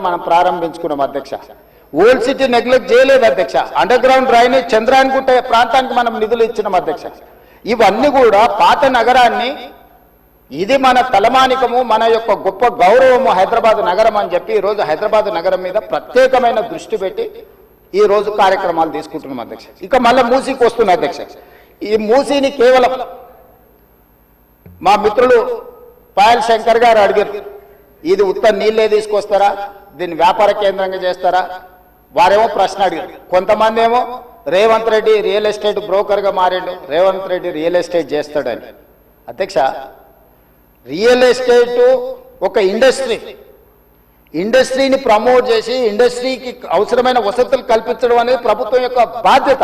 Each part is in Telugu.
మనం ప్రారంభించుకున్నాం అధ్యక్ష. ఓల్డ్ సిటీ నెగ్లెక్ట్ చేయలేదు అధ్యక్ష. అండర్ గ్రౌండ్ డ్రైనేజ్ చంద్రాయణగుట్ట ప్రాంతానికి మనం నిధులు ఇచ్చినాం అధ్యక్ష. ఇవన్నీ కూడా పాత నగరాన్ని, ఇది మన తలమానికము, మన యొక్క గొప్ప గౌరవము హైదరాబాద్ నగరం అని చెప్పి ఈరోజు హైదరాబాద్ నగరం మీద ప్రత్యేకమైన దృష్టి పెట్టి ఈరోజు కార్యక్రమాలు తీసుకుంటున్నాం అధ్యక్ష. ఇక మళ్ళీ మూసీకి వస్తున్నా అధ్యక్ష. ఈ మూసీని కేవలం మా మిత్రులు పాయల్ శంకర్ గారు అడిగారు, ఇది ఉత్త నీళ్ళే తీసుకొస్తారా, దీన్ని వ్యాపార కేంద్రంగా చేస్తారా? వారేమో ప్రశ్న అడిగారు. కొంతమంది ఏమో రేవంత్ రెడ్డి రియల్ ఎస్టేట్ బ్రోకర్గా మారిండు, రేవంత్ రెడ్డి రియల్ ఎస్టేట్ చేస్తాడని. అధ్యక్ష, రియల్ ఎస్టేట్ ఒక ఇండస్ట్రీని ప్రమోట్ చేసి ఇండస్ట్రీకి అవసరమైన వసతులు కల్పించడం అనేది ప్రభుత్వం యొక్క బాధ్యత.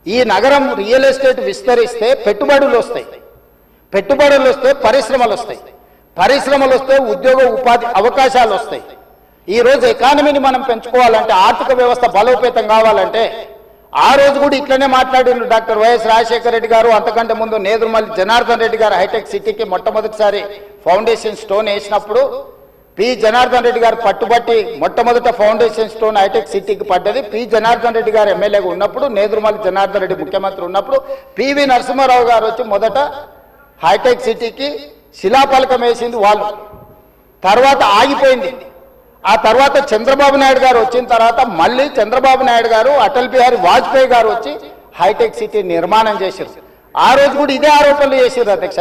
ఈ నగరం రియల్ ఎస్టేట్ విస్తరిస్తే పెట్టుబడులు వస్తాయి, పెట్టుబడులు వస్తే పరిశ్రమలు వస్తాయి, పరిశ్రమలు వస్తే ఉద్యోగ ఉపాధి అవకాశాలు వస్తాయి. ఈరోజు ఎకానమీని మనం పెంచుకోవాలంటే, ఆర్థిక వ్యవస్థ బలోపేతం కావాలంటే, ఆ రోజు కూడా ఇట్లనే మాట్లాడిన డాక్టర్ వైఎస్ రాజశేఖర రెడ్డి గారు, అంతకంటే ముందు నేదురుమల్లి జనార్దన్ రెడ్డి గారు హైటెక్ సిటీకి మొట్టమొదటిసారి ఫౌండేషన్ స్టోన్ వేసినప్పుడు పి జనార్దన్ రెడ్డి గారు పట్టుబట్టి మొట్టమొదట ఫౌండేషన్ స్టోన్ హైటెక్ సిటీకి పడ్డది. పి జనార్దన్ రెడ్డి గారు ఎమ్మెల్యేగా ఉన్నప్పుడు, నేదురుమల్లి జనార్దన్ రెడ్డి ముఖ్యమంత్రి ఉన్నప్పుడు పివి నరసింహారావు గారు వచ్చి మొదట హైటెక్ సిటీకి శిలాఫలకం వేసింది వాళ్ళు. తర్వాత ఆగిపోయింది. ఆ తర్వాత చంద్రబాబు నాయుడు గారు వచ్చిన తర్వాత మళ్ళీ చంద్రబాబు నాయుడు గారు, అటల్ బిహారీ వాజ్పేయి గారు వచ్చి హైటెక్ సిటీ నిర్మాణం చేశారు. ఆ రోజు కూడా ఇదే ఆరోపణలు చేశారు అధ్యక్ష.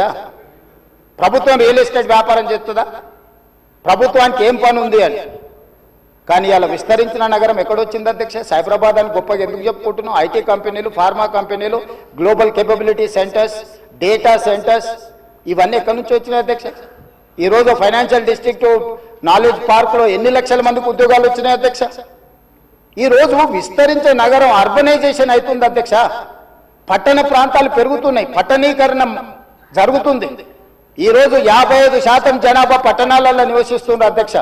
ప్రభుత్వం రియల్ ఎస్టేట్ వ్యాపారం చేస్తుందా, ప్రభుత్వానికి ఏం పని ఉంది అని. కానీ ఇలా విస్తరించిన నగరం ఎక్కడొచ్చింది అధ్యక్ష? సైబరాబాద్ అని గొప్పగా ఎందుకు చెప్పుకుంటున్నాం? ఐటీ కంపెనీలు, ఫార్మా కంపెనీలు, global capability centres, data centres, ఇవన్నీ ఎక్కడి నుంచి వచ్చినాయి అధ్యక్ష? ఈరోజు ఫైనాన్షియల్ డిస్ట్రిక్ట్ నాలెడ్జ్ పార్క్లో ఎన్ని లక్షల మందికి ఉద్యోగాలు వచ్చినాయి అధ్యక్ష? ఈరోజు విస్తరించే నగరం అర్బనైజేషన్ అవుతుంది అధ్యక్ష. పట్టణ ప్రాంతాలు పెరుగుతున్నాయి, పట్టణీకరణ జరుగుతుంది. ఈరోజు 55% జనాభా పట్టణాలలో నివసిస్తున్నారు అధ్యక్ష.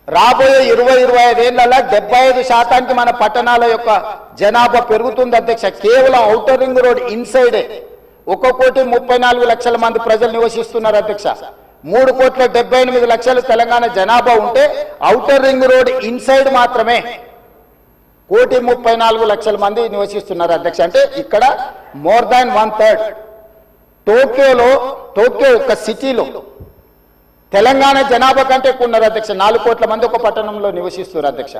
రాబోయే 20-25 ఏళ్లలో 75% మన పట్టణాల యొక్క జనాభా పెరుగుతుంది అధ్యక్ష. కేవలం ఔటర్ రింగ్ రోడ్ ఇన్సైడే 1,34,00,000 మంది ప్రజలు నివసిస్తున్నారు అధ్యక్ష. 3,78,00,000 తెలంగాణ జనాభా ఉంటే ఔటర్ రింగ్ రోడ్ ఇన్సైడ్ మాత్రమే 1,34,00,000 మంది నివసిస్తున్నారు అధ్యక్ష. అంటే ఇక్కడ మోర్ దాన్ 1/3. టోక్యో ఒక సిటీలో తెలంగాణ జనాభా కంటే ఎక్కువ ఉన్నారు అధ్యక్ష. 4 కోట్ల మంది ఒక పట్టణంలో నివసిస్తున్నారు అధ్యక్ష.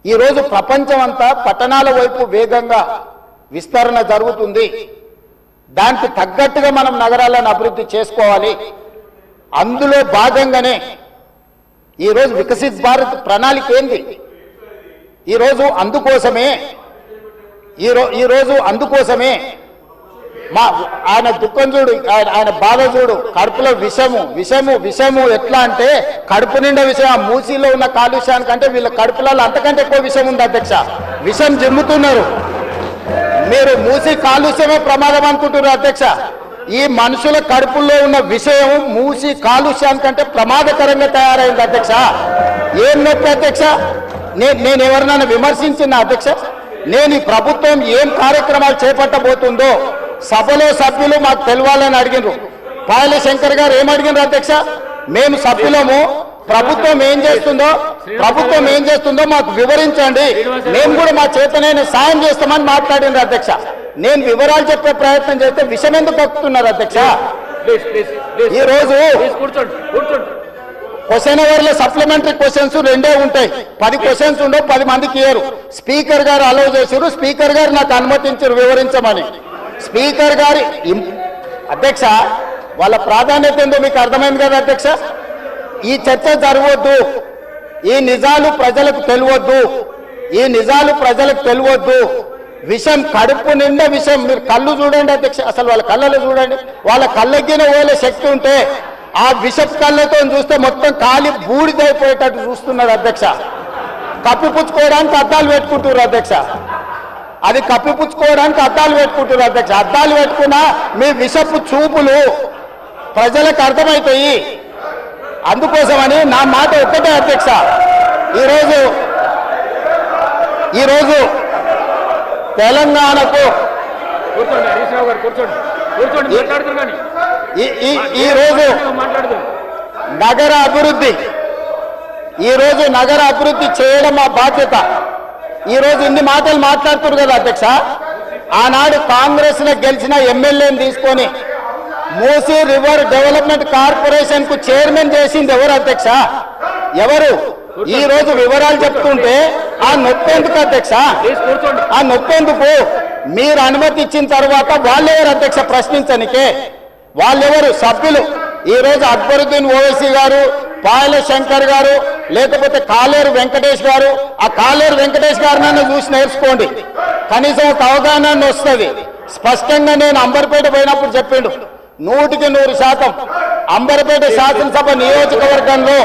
ఈరోజు ప్రపంచం అంతా పట్టణాల వైపు వేగంగా విస్తరణ జరుగుతుంది. దానికి తగ్గట్టుగా మనం నగరాలను అభివృద్ధి చేసుకోవాలి. అందులో భాగంగానే ఈరోజు వికసిత్ భారత్ ప్రణాళిక ఏంది? ఈరోజు అందుకోసమే మా ఆయన దుఃఖం చూడు, ఆయన బాధ చూడు, కడుపులో విషము ఎట్లా అంటే కడుపు నిండా విషయం. ఆ మూసీలో ఉన్న కాలుష్యానికంటే వీళ్ళ కడుపులలో అంతకంటే ఎక్కువ విషం ఉంది అధ్యక్ష. విషం జిమ్ముతున్నారు. మీరు మూసి కాలుష్యమే ప్రమాదం అనుకుంటున్నారు అధ్యక్ష. ఈ మనుషుల కడుపుల్లో ఉన్న విషయం మూసి కాలుష్యానికంటే ప్రమాదకరంగా తయారైంది అధ్యక్ష. ఏం నొప్పి అధ్యక్ష? నేను ఎవరినైనా విమర్శించిన అధ్యక్ష? నేను ఈ ప్రభుత్వం ఏం కార్యక్రమాలు చేపట్టబోతుందో సభలో సభ్యులు మాకు తెలవాలని అడిగినారు. పాయల శంకర్ గారు ఏం అడిగినారు అధ్యక్ష? మేము సభ్యులము, ప్రభుత్వం ఏం చేస్తుందో మాకు వివరించండి, మేము కూడా మా చేతనైన సాయం చేస్తామని మాట్లాడినారు అధ్యక్ష. నేను వివరాలు చెప్పే ప్రయత్నం చేస్తే విషయం ఎందుకు కక్కుతున్నారు అధ్యక్ష? ఈరోజు క్వశ్చన్ అవర్లో సప్లిమెంటరీ క్వశ్చన్స్ 2 ఉంటాయి. 10 క్వశ్చన్స్ ఉండవు, 10 మందికి ఇయ్యరు. స్పీకర్ గారు అలౌ చేశారు, స్పీకర్ గారు నాకు అనుమతించారు వివరించమని. స్పీకర్ గారి అధ్యక్ష వాళ్ళ ప్రాధాన్యత ఏందో మీకు అర్థమైంది కదా అధ్యక్ష? ఈ చర్చ జరగవద్దు, ఈ నిజాలు ప్రజలకు తెలియవద్దు. విషం కడుపు నిండా విషం. మీరు కళ్ళు చూడండి అధ్యక్ష, అసలు వాళ్ళ కళ్ళలో చూడండి. వాళ్ళ కళ్ళగిన ఓలే శక్తి ఉంటే ఆ విషపు కళ్ళతో చూస్తే మొత్తం కాలి బూడిదైపోయేటట్టు చూస్తున్నారు అధ్యక్ష. కప్పిపుచ్చుకోవడానికి అద్దాలు పెట్టుకుంటున్నారు అధ్యక్ష. అది కప్పిపుచ్చుకోవడానికి అద్దాలు పెట్టుకుంటున్నారు అధ్యక్ష. అద్దాలు పెట్టుకున్నా మీ విషపు చూపులు ప్రజలకు అర్థమవుతాయి. అందుకోసమని నా మాట ఒక్కటే అధ్యక్ష, ఈరోజు తెలంగాణకు ఈరోజు నగర అభివృద్ధి ఈ రోజు నగర అభివృద్ధి చేయడం మా బాధ్యత. ఈ రోజు ఇన్ని మాటలు మాట్లాడుతున్నారు కదా అధ్యక్ష. ఆనాడు కాంగ్రెస్ లో గెలిచిన ఎమ్మెల్యేని తీసుకొని మూసీ రివర్ డెవలప్మెంట్ కార్పొరేషన్ కు చైర్మన్ చేసింది ఎవరు అధ్యక్ష? ఎవరు? ఈ రోజు వివరాలు చెప్తుంటే ఆ నొప్పేందుకు అధ్యక్ష? ఆ నొప్పేందుకు? మీరు అనుమతి ఇచ్చిన తర్వాత వాళ్ళెవరు అధ్యక్ష ప్రశ్నించనికే? వాళ్ళెవరు సభ్యులు? ఈ రోజు అక్బరుద్దీన్ ఓవైసీ గారు, పాయల శంకర్ గారు, లేకపోతే కాలేరు వెంకటేష్ గారు, ఆ కాలేరు వెంకటేష్ గారినైనా చూసి నేర్చుకోండి, కనీసం ఒక అవగాహన వస్తుంది. స్పష్టంగా నేను అంబర్పేట పోయినప్పుడు చెప్పిండు, 100% అంబర్పేట శాసనసభ నియోజకవర్గంలో